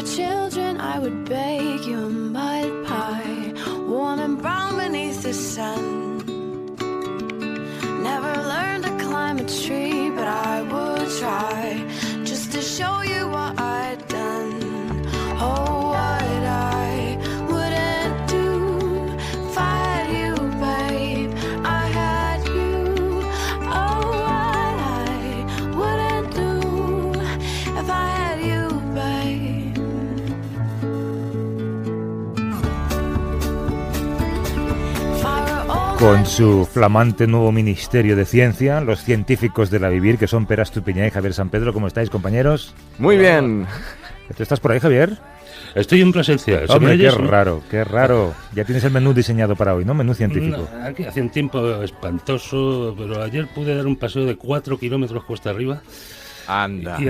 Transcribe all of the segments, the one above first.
were children, I would bake you a mud pie, warm and brown beneath the sun. Never learned to climb a tree, but I would try, just to show you what I'd done. Oh, what I wouldn't do if I had you, babe. I had you. Oh, what I wouldn't do if I had you, babe. If I were old Con su flamante nuevo Ministerio de Ciencia, los científicos de la Vivir, que son Pere Estupiñán y Javier San Pedro. ¿Cómo estáis, compañeros? Muy bien. ¿Tú estás por ahí, Javier? Estoy en presencia. Hombre, qué raro, qué raro. Ya tienes el menú diseñado para hoy, ¿no? Menú científico. No, aquí hace un tiempo espantoso, pero ayer pude dar un paseo de 4 kilómetros cuesta arriba. Anda. Y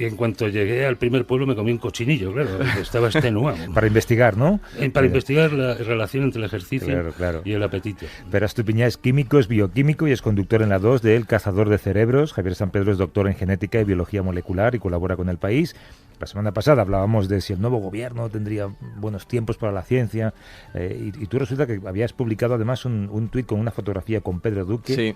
en cuanto llegué al primer pueblo me comí un cochinillo, claro, porque estaba extenuado. Para investigar, ¿no? Para investigar la relación entre el ejercicio Claro. y el apetito. Pere Estupiñán es químico, es bioquímico y es conductor en la 2 de El Cazador de Cerebros. Javier San Pedro es doctor en genética y biología molecular y colabora con El País. La semana pasada hablábamos de si el nuevo gobierno tendría buenos tiempos para la ciencia y tú resulta que habías publicado además un tuit con una fotografía con Pedro Duque, Sí.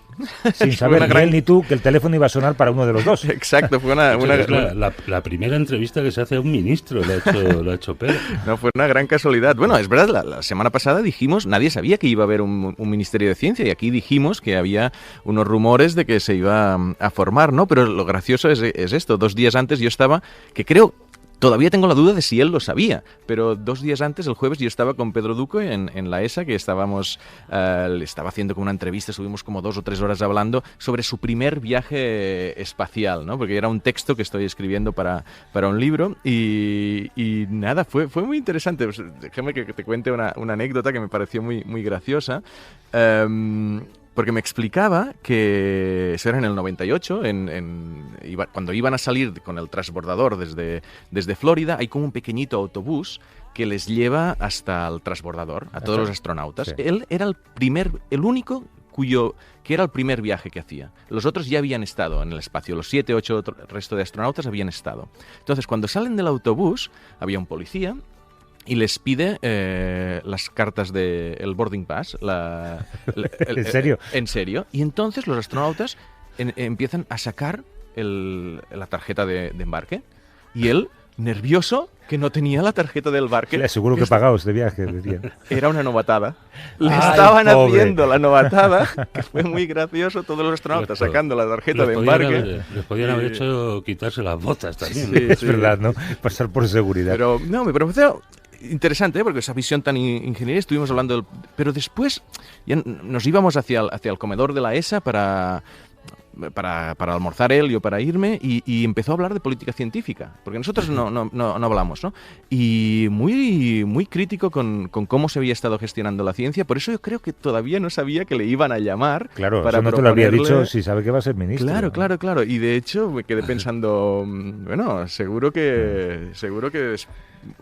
sin saber ni él ni tú que el teléfono iba a sonar para uno de los dos. Exacto, fue una La primera entrevista que se hace a un ministro lo ha hecho Pedro. no, fue una gran casualidad. Bueno, es verdad, la semana pasada dijimos, nadie sabía que iba a haber un Ministerio de Ciencia y aquí dijimos que había unos rumores de que se iba a formar, ¿no? Pero lo gracioso es esto, 2 días antes yo estaba, que creo... Todavía tengo la duda de si él lo sabía, pero 2 días antes, el jueves, yo estaba con Pedro Duque en la ESA, que le estaba haciendo como una entrevista, estuvimos como 2 o 3 horas hablando sobre su primer viaje espacial, ¿no? Porque era un texto que estoy escribiendo para un libro y nada, fue muy interesante. Pues, déjame que te cuente una anécdota que me pareció muy graciosa. Porque me explicaba que eso era en el 98, cuando iban a salir con el transbordador desde Florida, hay como un pequeñito autobús que les lleva hasta el transbordador, a todos los astronautas. Sí. Él era el único que era el primer viaje que hacía. Los otros ya habían estado en el espacio, los 7, 8 resto de astronautas habían estado. Entonces, cuando salen del autobús, había un policía y les pide las cartas del boarding pass. ¿En serio? En serio. Y entonces los astronautas empiezan a sacar la tarjeta de embarque. Y él, nervioso, que no tenía la tarjeta del embarque. Le aseguro que pagaos de viaje, decía. Era una novatada. Le Ay, estaban pobre. haciendo la novatada, que fue muy gracioso, todos los astronautas sacando la tarjeta de embarque. Les podían haber hecho quitarse las botas también. Sí, Es verdad, ¿no? Pasar por seguridad. Pero no, me pareció interesante, porque esa visión tan ingeniería estuvimos hablando pero después ya nos íbamos hacia el comedor de la ESA para almorzar él, yo para irme, y empezó a hablar de política científica, porque nosotros no hablamos, ¿no? Y muy crítico con cómo se había estado gestionando la ciencia, por eso yo creo que todavía no sabía que le iban a llamar. Claro, para eso no te lo habría proponerle... dicho si sabe que va a ser ministro. Claro, y de hecho me quedé pensando, bueno, seguro que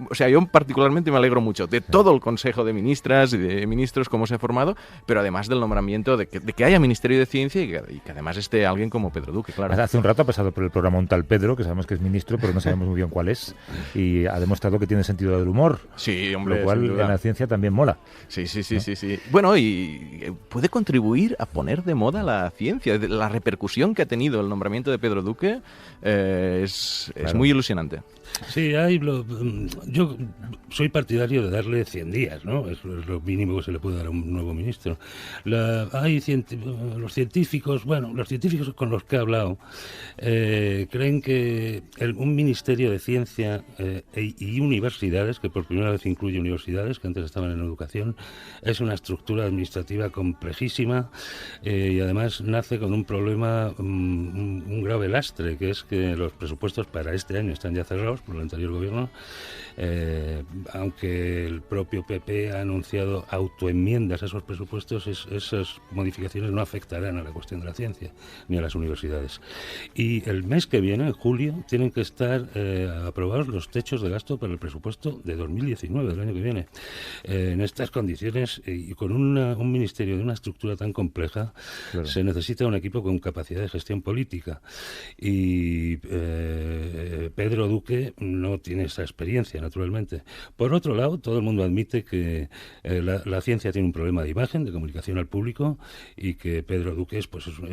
o sea, yo particularmente me alegro mucho de todo el Consejo de Ministras y de Ministros, cómo se ha formado, pero además del nombramiento de que haya Ministerio de Ciencia y que además esté alguien como Pedro Duque, claro. Hace un rato ha pasado por el programa un tal Pedro, que sabemos que es ministro, pero no sabemos muy bien cuál es, y ha demostrado que tiene sentido del humor. Sí, hombre, lo cual sin duda. En la ciencia también mola. Sí. Bueno, y puede contribuir a poner de moda la ciencia. La repercusión que ha tenido el nombramiento de Pedro Duque es muy ilusionante. Sí, yo soy partidario de darle 100 días, ¿no? Es lo mínimo que se le puede dar a un nuevo ministro. Los científicos con los que he hablado creen que un ministerio de ciencia y universidades, que por primera vez incluye universidades, que antes estaban en educación, es una estructura administrativa complejísima y además nace con un problema, un grave lastre, que es que los presupuestos para este año están ya cerrados por el anterior gobierno, aunque el propio PP ha anunciado autoenmiendas a esos presupuestos, esas modificaciones no afectarán a la cuestión de la ciencia ni a las universidades. Y el mes que viene, en julio, tienen que estar aprobados los techos de gasto para el presupuesto de 2019, del año que viene. En estas condiciones y con un ministerio de una estructura tan compleja, claro, se necesita un equipo con capacidad de gestión política. Y Pedro Duque no tiene esa experiencia, naturalmente. Por otro lado, todo el mundo admite que la ciencia tiene un problema de imagen, de comunicación al público, y que Pedro Duque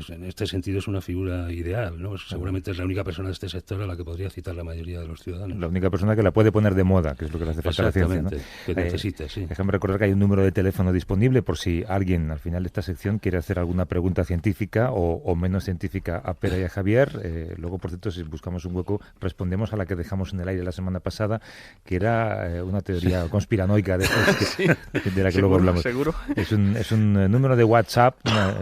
en este sentido es una figura ideal, ¿no? Seguramente es la única persona de este sector a la que podría citar la mayoría de los ciudadanos. La única persona que la puede poner de moda, que es lo que le hace falta a la ciencia, ¿no? Que necesita, sí. Déjame recordar que hay un número de teléfono disponible por si alguien al final de esta sección quiere hacer alguna pregunta científica o menos científica a Pere y a Javier. Luego, por cierto, si buscamos un hueco, respondemos a la que dejamos en el aire la semana pasada, que era una teoría conspiranoica de la que luego hablamos. Seguro. Es un número de WhatsApp,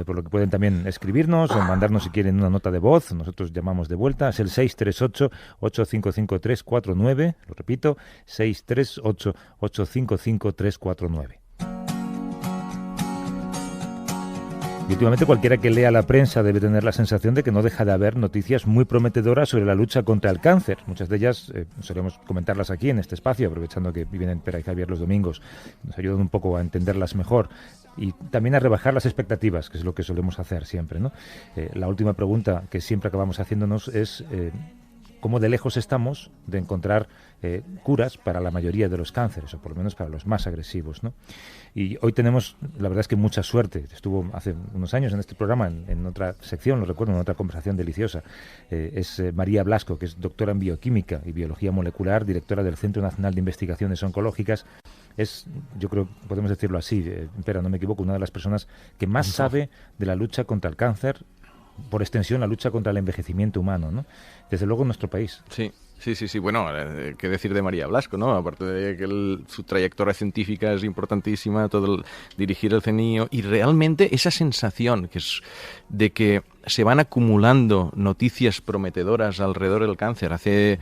por lo que pueden también escribirnos o mandarnos si quieren una nota de voz. Nosotros llamamos de vuelta. Es el 638-855-349. Lo repito, 638-855-349. Y últimamente cualquiera que lea la prensa debe tener la sensación de que no deja de haber noticias muy prometedoras sobre la lucha contra el cáncer. Muchas de ellas solemos comentarlas aquí en este espacio, aprovechando que viven Pere y Javier los domingos. Nos ayudan un poco a entenderlas mejor y también a rebajar las expectativas, que es lo que solemos hacer siempre, ¿no? La última pregunta que siempre acabamos haciéndonos es cómo de lejos estamos de encontrar curas para la mayoría de los cánceres, o por lo menos para los más agresivos, ¿no? Y hoy tenemos, la verdad es que mucha suerte. Estuvo hace unos años en este programa, en otra sección, lo recuerdo, en otra conversación deliciosa. Es María Blasco, que es doctora en bioquímica y biología molecular, directora del Centro Nacional de Investigaciones Oncológicas. Es, yo creo, podemos decirlo así, Pere, no me equivoco, una de las personas que más sabe de la lucha contra el cáncer, por extensión la lucha contra el envejecimiento humano, ¿no? Desde luego en nuestro país. Sí. Bueno, qué decir de María Blasco, ¿no? Aparte de que su trayectoria científica es importantísima, dirigir el CNIO, y realmente esa sensación que es de que se van acumulando noticias prometedoras alrededor del cáncer. Hace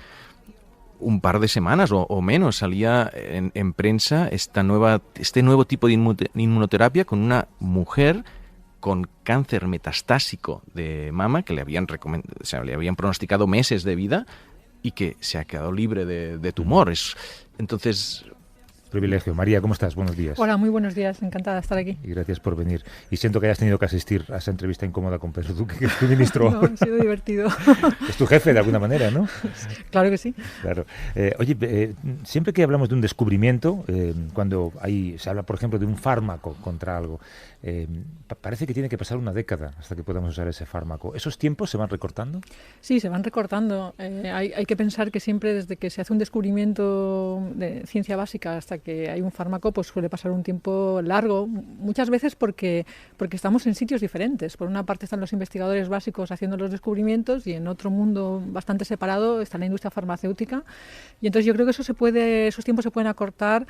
un par de semanas o menos salía en prensa este nuevo tipo de inmunoterapia con una mujer con cáncer metastásico de mama que le habían pronosticado meses de vida y que se ha quedado libre de tumor. Entonces... Privilegio. María, ¿cómo estás? Buenos días. Hola, muy buenos días. Encantada de estar aquí. Y gracias por venir. Y siento que hayas tenido que asistir a esa entrevista incómoda con Pedro Duque, que es tu ministro. No, ha sido divertido. Es tu jefe, de alguna manera, ¿no? Claro que sí. Claro. Oye, siempre que hablamos de un descubrimiento, cuando se habla, por ejemplo, de un fármaco contra algo, parece que tiene que pasar una década hasta que podamos usar ese fármaco. ¿Esos tiempos se van recortando? Sí, se van recortando. Hay que pensar que siempre desde que se hace un descubrimiento de ciencia básica hasta que hay un fármaco, pues suele pasar un tiempo largo, muchas veces porque estamos en sitios diferentes. Por una parte están los investigadores básicos haciendo los descubrimientos y en otro mundo bastante separado está la industria farmacéutica. Y entonces yo creo que esos tiempos se pueden acortar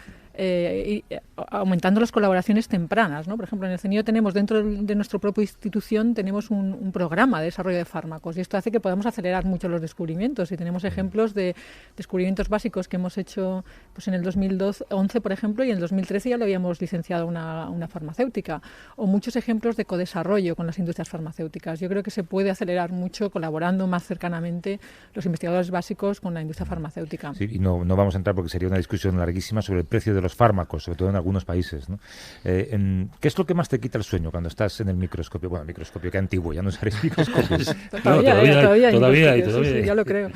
aumentando las colaboraciones tempranas, ¿no? Por ejemplo, en el CNIO tenemos dentro de nuestra propia institución tenemos un programa de desarrollo de fármacos y esto hace que podamos acelerar mucho los descubrimientos y tenemos ejemplos de descubrimientos básicos que hemos hecho pues en el 2011, por ejemplo, y en el 2013 ya lo habíamos licenciado una farmacéutica, o muchos ejemplos de codesarrollo con las industrias farmacéuticas. Yo creo que se puede acelerar mucho colaborando más cercanamente los investigadores básicos con la industria farmacéutica. Sí, y no vamos a entrar porque sería una discusión larguísima sobre el precio de los fármacos, sobre todo en algunos países, ¿no? ¿Qué es lo que más te quita el sueño cuando estás en el microscopio? Bueno, microscopio, qué antiguo, ya no usaréis microscopios. Todavía, sí, ya lo creo.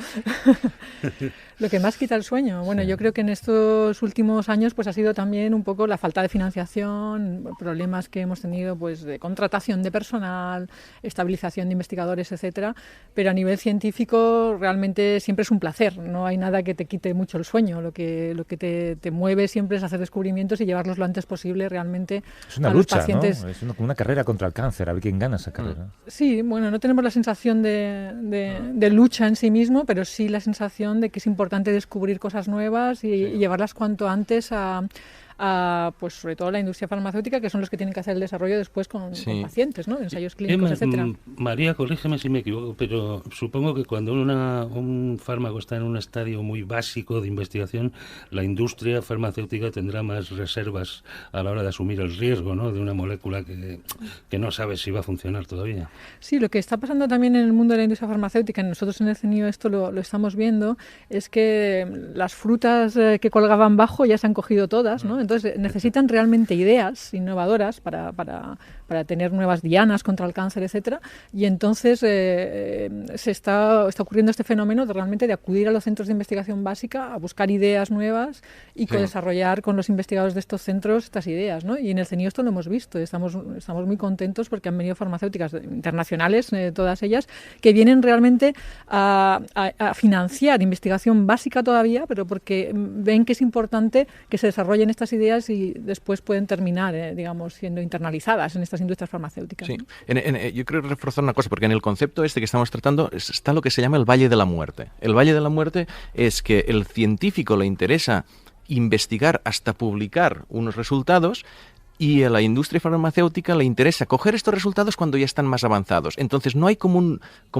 Lo que más quita el sueño, bueno, yo creo que en estos últimos años pues ha sido también un poco la falta de financiación, problemas que hemos tenido pues de contratación de personal, estabilización de investigadores, etcétera, pero a nivel científico realmente siempre es un placer, no hay nada que te quite mucho el sueño, lo que te mueve siempre es hacer descubrimientos y llevarlos lo antes posible realmente es una a lucha, los pacientes. ¿no? Es una carrera contra el cáncer, a ver quién gana esa carrera. Sí, bueno, no tenemos la sensación de lucha en sí mismo, pero sí la sensación de que es importante descubrir cosas nuevas y llevarlas cuanto antes a pues sobre todo la industria farmacéutica, que son los que tienen que hacer el desarrollo después con pacientes, ¿no? Ensayos clínicos, etcétera. María, corrígeme si me equivoco, pero supongo que cuando un fármaco está en un estadio muy básico de investigación, la industria farmacéutica tendrá más reservas a la hora de asumir el riesgo, ¿no? De una molécula que no sabe si va a funcionar todavía. Sí, lo que está pasando también en el mundo de la industria farmacéutica, nosotros en el CNIO esto lo estamos viendo, es que las frutas que colgaban bajo ya se han cogido todas, ¿no? Entonces necesitan realmente ideas innovadoras para tener nuevas dianas contra el cáncer, etcétera. Y entonces se está ocurriendo este fenómeno de realmente de acudir a los centros de investigación básica a buscar ideas nuevas y desarrollar con los investigadores de estos centros estas ideas, ¿no? Y en el CENIO esto lo hemos visto. Estamos muy contentos porque han venido farmacéuticas internacionales, todas ellas, que vienen realmente a financiar investigación básica todavía, pero porque ven que es importante que se desarrollen estas ideas y después pueden terminar, digamos, siendo internalizadas en estas industrias farmacéuticas. Sí. Yo quiero reforzar una cosa, porque en el concepto que estamos tratando está lo que se llama el Valle de la Muerte. El Valle de la Muerte es que el científico le interesa investigar hasta publicar unos resultados, y a la industria farmacéutica le interesa coger estos resultados cuando ya están más avanzados. Entonces no hay como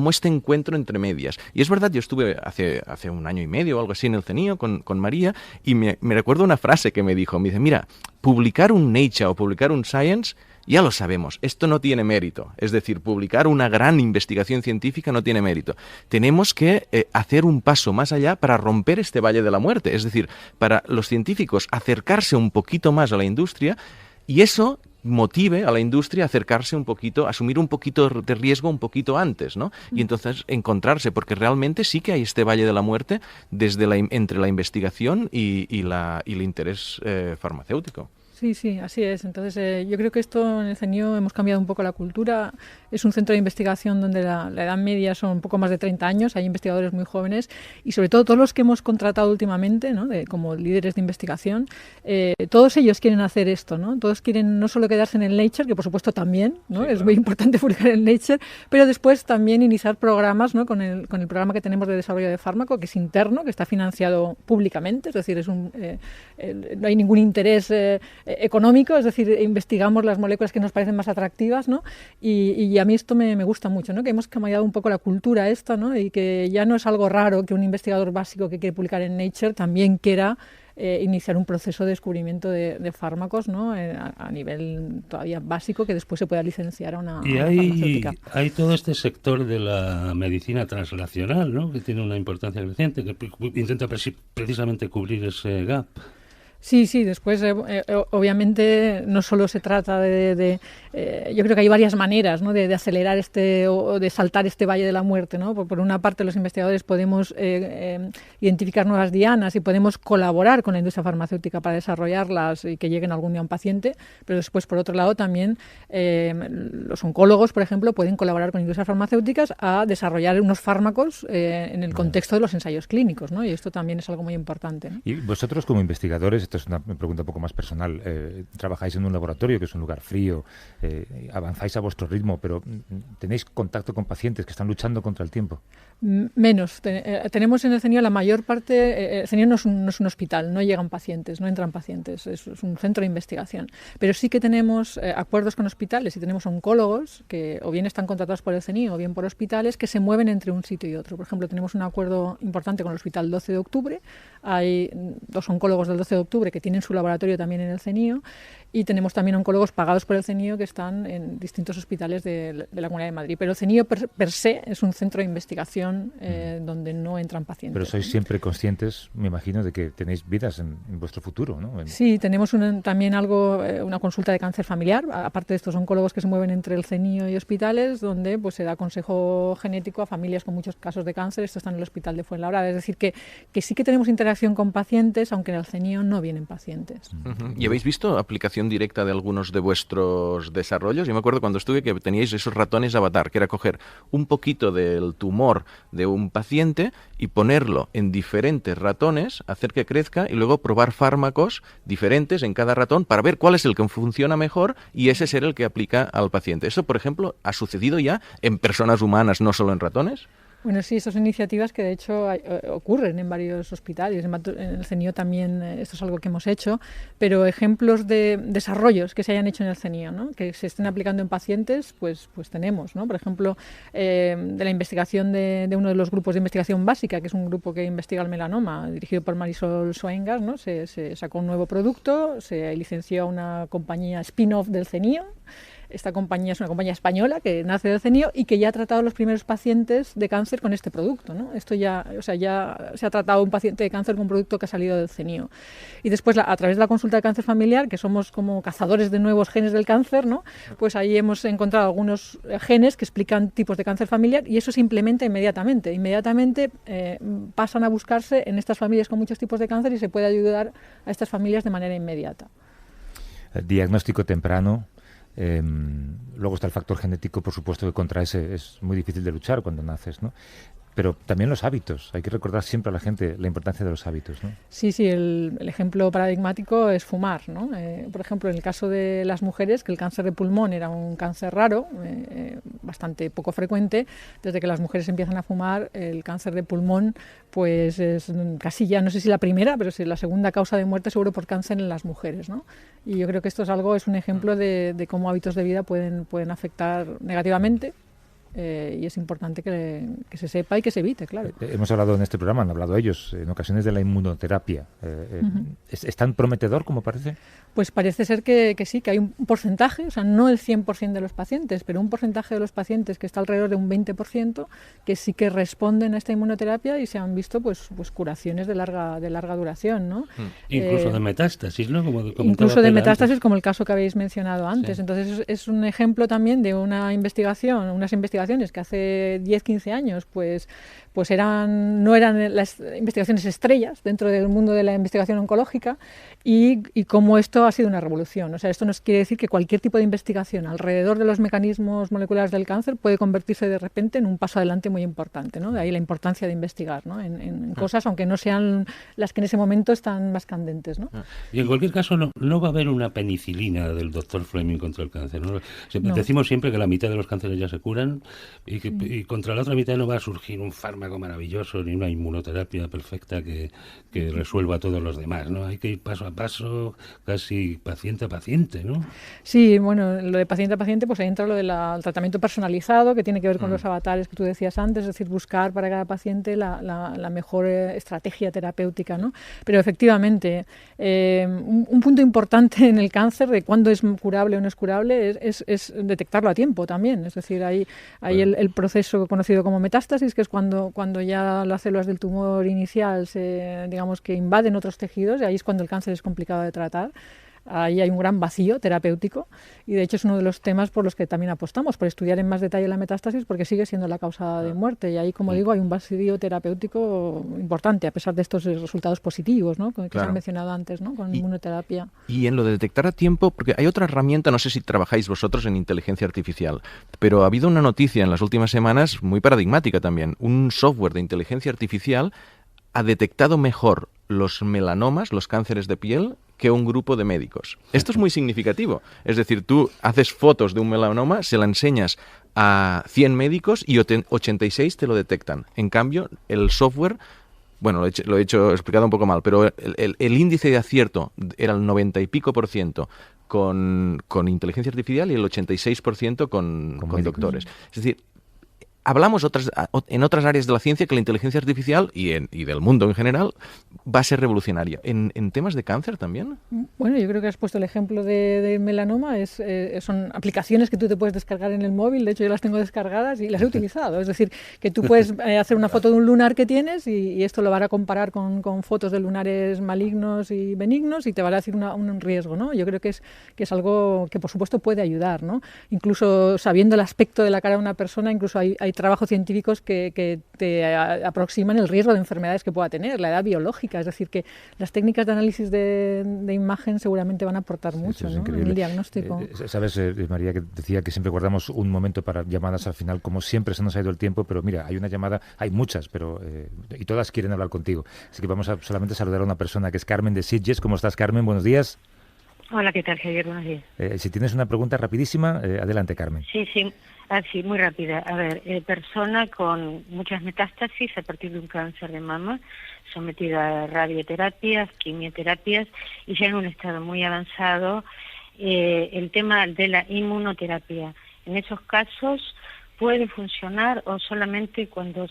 este encuentro entre medias. Y es verdad, yo estuve hace un año y medio o algo así en el CENIO con María, y me recuerdo una frase que me dijo. Me dice, mira, publicar un Nature o publicar un Science, ya lo sabemos, esto no tiene mérito. Es decir, publicar una gran investigación científica no tiene mérito. Tenemos que hacer un paso más allá para romper este valle de la muerte. Es decir, para los científicos acercarse un poquito más a la industria, y eso motive a la industria a acercarse un poquito, a asumir un poquito de riesgo un poquito antes, ¿no? Y entonces encontrarse, porque realmente sí que hay este valle de la muerte entre la investigación y el interés farmacéutico. Sí, así es. Entonces, yo creo que esto en el CENIO hemos cambiado un poco la cultura. Es un centro de investigación donde la edad media son un poco más de 30 años, hay investigadores muy jóvenes y sobre todo todos los que hemos contratado últimamente, ¿no? Como líderes de investigación, todos ellos quieren hacer esto, ¿no? Todos quieren no solo quedarse en el Nature, que por supuesto también, ¿no? Sí, es muy importante publicar en Nature, pero después también iniciar programas, ¿no? Con el programa que tenemos de desarrollo de fármaco, que es interno, que está financiado públicamente, es decir, no hay ningún interés económico, es decir, investigamos las moléculas que nos parecen más atractivas, ¿no? Y a mí esto me gusta mucho, ¿no? Que hemos cambiado un poco la cultura esta, ¿no? Y que ya no es algo raro que un investigador básico que quiere publicar en Nature también quiera iniciar un proceso de descubrimiento de fármacos, ¿no? A nivel todavía básico, que después se pueda licenciar a una farmacéutica. Hay todo este sector de la medicina translacional, ¿no? Que tiene una importancia creciente, que intenta precisamente cubrir ese gap. Sí, después obviamente no solo se trata yo creo que hay varias maneras, ¿no? de acelerar o de saltar este valle de la muerte, ¿no? Por una parte los investigadores podemos identificar nuevas dianas y podemos colaborar con la industria farmacéutica para desarrollarlas y que lleguen algún día a un paciente, pero después por otro lado también los oncólogos, por ejemplo, pueden colaborar con industrias farmacéuticas a desarrollar unos fármacos en el contexto de los ensayos clínicos, ¿no? Y esto también es algo muy importante, ¿no? Y vosotros como investigadores, esto es una pregunta un poco más personal, trabajáis en un laboratorio que es un lugar frío, avanzáis a vuestro ritmo, pero ¿tenéis contacto con pacientes que están luchando contra el tiempo? Menos. Tenemos en el CENIO la mayor parte. El CENIO no es un hospital, no llegan pacientes, no entran pacientes, es un centro de investigación. Pero sí que tenemos acuerdos con hospitales y tenemos oncólogos que o bien están contratados por el CENIO o bien por hospitales que se mueven entre un sitio y otro. Por ejemplo, tenemos un acuerdo importante con el Hospital 12 de Octubre. Hay 2 oncólogos del 12 de Octubre que tienen su laboratorio también en el CENIO y tenemos también oncólogos pagados por el CENIO que están en distintos hospitales de la Comunidad de Madrid. Pero el CENIO per se es un centro de investigación donde no entran pacientes. Pero sois siempre conscientes, me imagino, de que tenéis vidas en vuestro futuro, ¿no? Sí, tenemos también una consulta de cáncer familiar, aparte de estos oncólogos que se mueven entre el CENIO y hospitales, donde pues se da consejo genético a familias con muchos casos de cáncer. Esto está en el Hospital de Fuenlabrada. Es decir, que sí que tenemos interacción con pacientes, aunque en el CENIO no vienen pacientes. ¿Y habéis visto aplicación directa de algunos de vuestros desarrollos? Yo me acuerdo cuando estuve que teníais esos ratones avatar, que era coger un poquito del tumor de un paciente y ponerlo en diferentes ratones, hacer que crezca y luego probar fármacos diferentes en cada ratón para ver cuál es el que funciona mejor y ese ser el que aplica al paciente. ¿Eso, por ejemplo, ha sucedido ya en personas humanas, no solo en ratones? Bueno, sí, estas son iniciativas que de hecho ocurren en varios hospitales. En el CENIO también esto es algo que hemos hecho, pero ejemplos de desarrollos que se hayan hecho en el CENIO, ¿no? Que se estén aplicando en pacientes, pues tenemos, ¿no? Por ejemplo, de la investigación de uno de los grupos de investigación básica, que es un grupo que investiga el melanoma, dirigido por Marisol Soengas, ¿no? Se sacó un nuevo producto, se licenció a una compañía spin-off del CENIO. Esta compañía es una compañía española que nace del CENIO y que ya ha tratado los primeros pacientes de cáncer con este producto, ¿no? Esto ya, o sea, ya se ha tratado un paciente de cáncer con un producto que ha salido del CENIO. Y después, a través de la consulta de cáncer familiar, que somos como cazadores de nuevos genes del cáncer, ¿no? Pues ahí hemos encontrado algunos genes que explican tipos de cáncer familiar y eso se implementa inmediatamente. Inmediatamente pasan a buscarse en estas familias con muchos tipos de cáncer y se puede ayudar a estas familias de manera inmediata. El diagnóstico temprano. Luego está el factor genético, por supuesto, que contra ese es muy difícil de luchar cuando naces, ¿no? Pero también los hábitos. Hay que recordar siempre a la gente la importancia de los hábitos, ¿no? Sí, el ejemplo paradigmático es fumar, ¿no? Por ejemplo, en el caso de las mujeres, que el cáncer de pulmón era un cáncer raro, bastante poco frecuente, desde que las mujeres empiezan a fumar, el cáncer de pulmón pues es casi ya, no sé si la primera, pero sí la segunda causa de muerte seguro por cáncer en las mujeres, ¿no? Y yo creo que esto es un ejemplo de cómo hábitos de vida pueden afectar negativamente. Y es importante que se sepa y que se evite, claro. Hemos hablado en este programa, han hablado ellos en ocasiones de la inmunoterapia. ¿Es tan prometedor como parece? Pues parece ser que sí, que hay un porcentaje, o sea, no el 100% de los pacientes, pero un porcentaje de los pacientes que está alrededor de un 20% que sí que responden a esta inmunoterapia y se han visto pues curaciones de larga duración, ¿no? Incluso de metástasis, ¿no? Incluso de metástasis, como el caso que habéis mencionado antes. Sí. Entonces es un ejemplo también de unas investigaciones que hace 10-15 años pues no eran las investigaciones estrellas dentro del mundo de la investigación oncológica y cómo esto ha sido una revolución. O sea, esto nos quiere decir que cualquier tipo de investigación alrededor de los mecanismos moleculares del cáncer puede convertirse de repente en un paso adelante muy importante, ¿no? De ahí la importancia de investigar, ¿no? en cosas, aunque no sean las que en ese momento están más candentes, ¿no? Y en cualquier caso no va a haber una penicilina del doctor Fleming contra el cáncer, ¿no? Decimos siempre que la mitad de los cánceres ya se curan y contra la otra mitad no va a surgir un fármaco maravilloso ni una inmunoterapia perfecta que resuelva a todos los demás, ¿no? Hay que ir paso a paso, casi paciente a paciente, ¿no? Sí, bueno, lo de paciente a paciente, pues ahí entra lo del tratamiento personalizado, que tiene que ver con los avatares que tú decías antes, es decir, buscar para cada paciente la mejor estrategia terapéutica, ¿no? Pero efectivamente, un punto importante en el cáncer de cuándo es curable o no es curable es detectarlo a tiempo también, es decir, hay el proceso conocido como metástasis, que es cuando ya las células del tumor inicial digamos que invaden otros tejidos, y ahí es cuando el cáncer es complicado de tratar. Ahí hay un gran vacío terapéutico y de hecho es uno de los temas por los que también apostamos, por estudiar en más detalle la metástasis, porque sigue siendo la causa de muerte y ahí, como digo, hay un vacío terapéutico importante a pesar de estos resultados positivos, ¿no? Que se han mencionado antes, ¿no? Con inmunoterapia. Y en lo de detectar a tiempo, porque hay otra herramienta, no sé si trabajáis vosotros en inteligencia artificial, pero ha habido una noticia en las últimas semanas muy paradigmática también. Un software de inteligencia artificial ha detectado mejor los melanomas, los cánceres de piel, que un grupo de médicos. Esto es muy significativo. Es decir, tú haces fotos de un melanoma, se la enseñas a 100 médicos y 86 te lo detectan. En cambio, el software, bueno, lo he explicado un poco mal, pero el índice de acierto era el 90 y pico % con inteligencia artificial y el 86% con doctores. Es decir, hablamos en otras áreas de la ciencia que la inteligencia artificial y del mundo en general va a ser revolucionaria. ¿En temas de cáncer también? Bueno, yo creo que has puesto el ejemplo de melanoma. Son aplicaciones que tú te puedes descargar en el móvil. De hecho, yo las tengo descargadas y las he utilizado. Es decir, que tú puedes hacer una foto de un lunar que tienes y esto lo van a comparar con fotos de lunares malignos y benignos y te va a decir un riesgo, ¿no? Yo creo que es algo que, por supuesto, puede ayudar, ¿no? Incluso sabiendo el aspecto de la cara de una persona, incluso hay trabajos científicos que te aproximan el riesgo de enfermedades que pueda tener, la edad biológica, es decir, que las técnicas de análisis de imagen seguramente van a aportar mucho, ¿no? En el diagnóstico. Sabes, María, que decía que siempre guardamos un momento para llamadas al final, como siempre se nos ha ido el tiempo, pero mira, hay una llamada, hay muchas, pero y todas quieren hablar contigo, así que vamos a solamente saludar a una persona que es Carmen de Sitges. ¿Cómo estás, Carmen? Buenos días. Hola, ¿qué tal, Javier? Buenos días. Si tienes una pregunta rapidísima, adelante, Carmen. Sí, muy rápida. A ver, persona con muchas metástasis a partir de un cáncer de mama, sometida a radioterapias, quimioterapias, y ya en un estado muy avanzado, el tema de la inmunoterapia. En esos casos, ¿puede funcionar o solamente cuando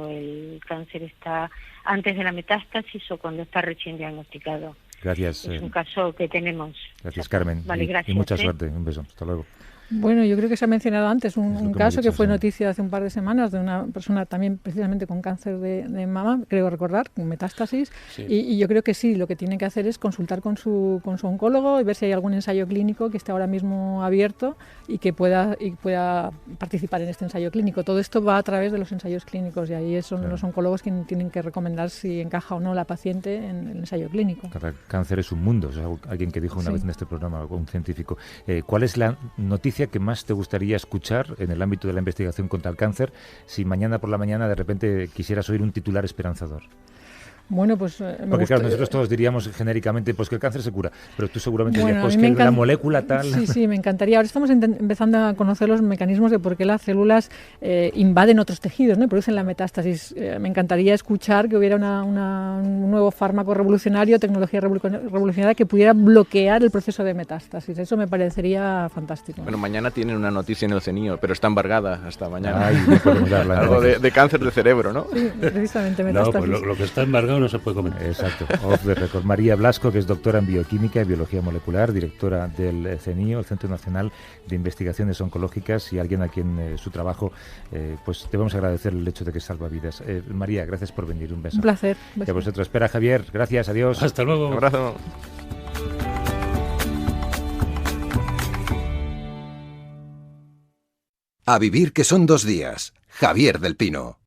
el cáncer está antes de la metástasis o cuando está recién diagnosticado? Gracias. Es un caso que tenemos. Gracias, Carmen. Vale, gracias. Y mucha suerte. Un beso. Hasta luego. Bueno, yo creo que se ha mencionado antes un caso que fue sí. noticia hace un par de semanas de una persona también precisamente con cáncer de mama, creo recordar, con metástasis, Sí. y yo creo que sí, lo que tiene que hacer es consultar con su oncólogo y ver si hay algún ensayo clínico que esté ahora mismo abierto y que pueda participar en este ensayo clínico. Todo esto va a través de los ensayos clínicos y ahí son los oncólogos quienes tienen que recomendar si encaja o no la paciente en el ensayo clínico. Cada cáncer es un mundo, es alguien que dijo una vez en este programa, un científico. ¿Cuál es la noticia que más te gustaría escuchar en el ámbito de la investigación contra el cáncer si mañana por la mañana de repente quisieras oír un titular esperanzador? Bueno, pues Porque claro, nosotros todos diríamos genéricamente pues que el cáncer se cura, pero tú seguramente Bueno, dirías a pues mí que la molécula tal... Sí, me encantaría. Ahora estamos empezando a conocer los mecanismos de por qué las células invaden otros tejidos, ¿no? Y producen la metástasis. Me encantaría escuchar que hubiera un nuevo fármaco revolucionario, tecnología revolucionaria que pudiera bloquear el proceso de metástasis. Eso me parecería fantástico. Bueno, mañana tienen una noticia en el CENIO, pero está embargada hasta mañana. Ay, no podemos darla. Algo de cáncer de cerebro, ¿no? Sí, precisamente No, metástasis. pues lo que está embargado no se puede comentar. Exacto. Off the record. María Blasco, que es doctora en bioquímica y biología molecular, directora del CENIO, el Centro Nacional de Investigaciones Oncológicas, y alguien a quien su trabajo, pues debemos agradecer el hecho de que salva vidas. María, gracias por venir. Un beso. Un placer. Y a vosotros. Espera, Javier. Gracias. Adiós. Hasta luego. Un abrazo. A vivir que son 2 días. Javier del Pino.